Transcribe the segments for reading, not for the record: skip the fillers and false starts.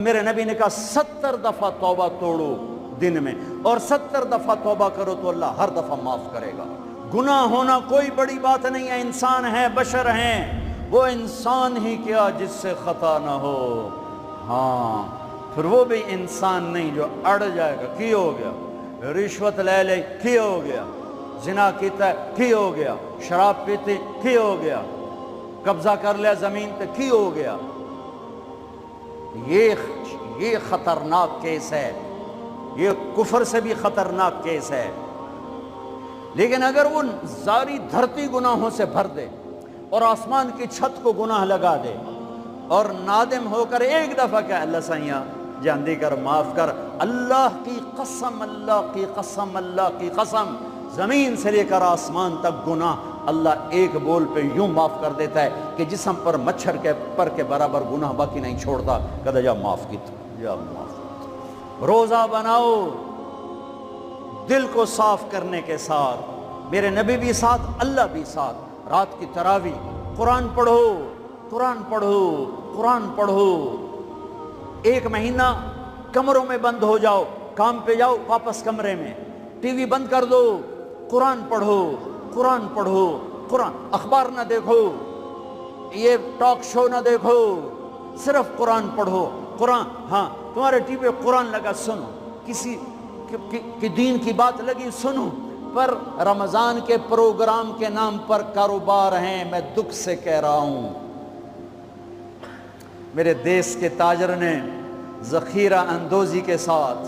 میرے نبی نے کہا 70 دفعہ توبہ توڑو دن میں، اور 70 دفعہ توبہ کرو تو اللہ ہر دفعہ معاف کرے گا۔ گناہ ہونا کوئی بڑی بات نہیں ہے، انسان ہیں، بشر ہیں، وہ انسان ہی کیا جس سے خطا نہ ہو۔ ہاں پھر وہ بھی انسان نہیں جو اڑ جائے گا، کی ہو گیا، رشوت لے لے کی ہو گیا، زنا کیتا ہے کی ہو گیا، شراب پیتے کی ہو گیا، قبضہ کر لیا زمین پہ کی ہو گیا۔ یہ خطرناک کیس ہے، یہ کفر سے بھی خطرناک کیس ہے۔ لیکن اگر وہ ساری دھرتی گناہوں سے بھر دے اور آسمان کی چھت کو گناہ لگا دے اور نادم ہو کر ایک دفعہ کہ اللہ سائیاں جاندی کر، معاف کر، اللہ کی قسم، اللہ کی قسم، اللہ کی قسم، زمین سے لے کر آسمان تک گناہ اللہ ایک بول پہ یوں معاف کر دیتا ہے کہ جسم پر مچھر کے پر کے برابر گناہ باقی نہیں چھوڑتا۔ کہتا جا معاف کی تو یا معاف کی۔ روزہ بناؤ دل کو صاف کرنے کے ساتھ، میرے نبی بھی ساتھ، اللہ بھی ساتھ۔ رات کی تراویح، قرآن پڑھو، قرآن پڑھو، قرآن پڑھو۔ ایک مہینہ کمروں میں بند ہو جاؤ، کام پہ جاؤ واپس کمرے میں، ٹی وی بند کر دو، قرآن پڑھو، قرآن پڑھو، قرآن، اخبار نہ دیکھو، یہ ٹاک شو نہ دیکھو، صرف قرآن پڑھو۔ قرآن، ہاں تمہارے ٹی وی پہ قرآن لگا سنو، کسی کی دین کی بات لگی سنو، پر رمضان کے پروگرام کے نام پر کاروبار ہیں۔ میں دکھ سے کہہ رہا ہوں، میرے دیس کے تاجر نے ذخیرہ اندوزی کے ساتھ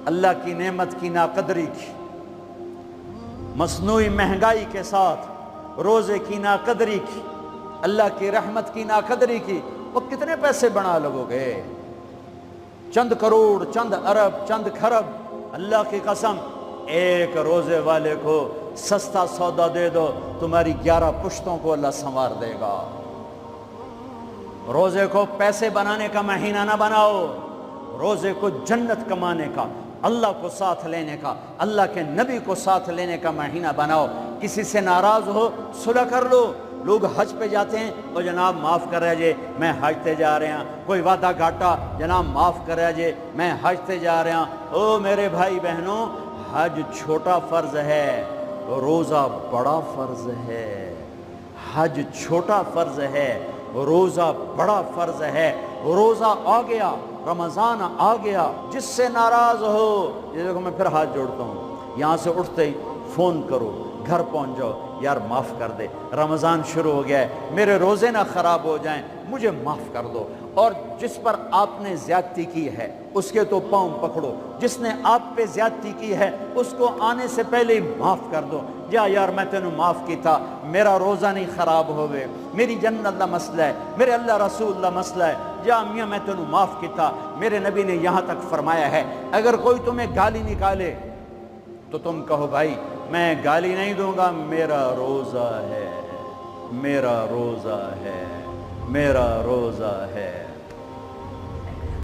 اللہ کی نعمت کی ناقدری کی، مصنوعی مہنگائی کے ساتھ روزے کی ناقدری کی، اللہ کی رحمت کی ناقدری کی۔ وہ کتنے پیسے بنا لگو گے؟ چند کروڑ، چند ارب، چند کھرب۔ اللہ کی قسم، ایک روزے والے کو سستا سودا دے دو، تمہاری 11 پشتوں کو اللہ سنوار دے گا۔ روزے کو پیسے بنانے کا مہینہ نہ بناؤ، روزے کو جنت کمانے کا، اللہ کو ساتھ لینے کا، اللہ کے نبی کو ساتھ لینے کا مہینہ بناؤ۔ کسی سے ناراض ہو صلح کر لو۔ لوگ حج پہ جاتے ہیں، اور جناب معاف کر رہے میں حج تے جا رہے ہیں، کوئی وعدہ گھاٹا، جناب معاف کر رہے میں حج تے جا رہے ہیں۔ او میرے بھائی بہنوں، حج چھوٹا فرض ہے، روزہ بڑا فرض ہے۔ حج چھوٹا فرض ہے، روزہ بڑا فرض ہے۔ روزہ آ گیا، رمضان آ گیا، جس سے ناراض ہو، یہ دیکھو میں پھر ہاتھ جوڑتا ہوں، یہاں سے اٹھتے ہی فون کرو، گھر پہنچ جاؤ، یار معاف کر دے، رمضان شروع ہو گیا ہے، میرے روزے نہ خراب ہو جائیں، مجھے معاف کر دو۔ اور جس پر آپ نے زیادتی کی ہے اس کے تو پاؤں پکڑو، جس نے آپ پہ زیادتی کی ہے اس کو آنے سے پہلے ہی معاف کر دو۔ جا یار میں تینوں معاف کی تھا، میرا روزہ نہیں خراب ہوئے، میری جنت اللہ مسئلہ ہے، میرے اللہ رسول اللہ مسئلہ ہے، جا میاں میں تینوں معاف کی تھا۔ میرے نبی نے یہاں تک فرمایا ہے، اگر کوئی تمہیں گالی نکالے تو تم کہو بھائی میں گالی نہیں دوں گا، میرا روزہ ہے، میرا روزہ ہے، میرا روزہ ہے۔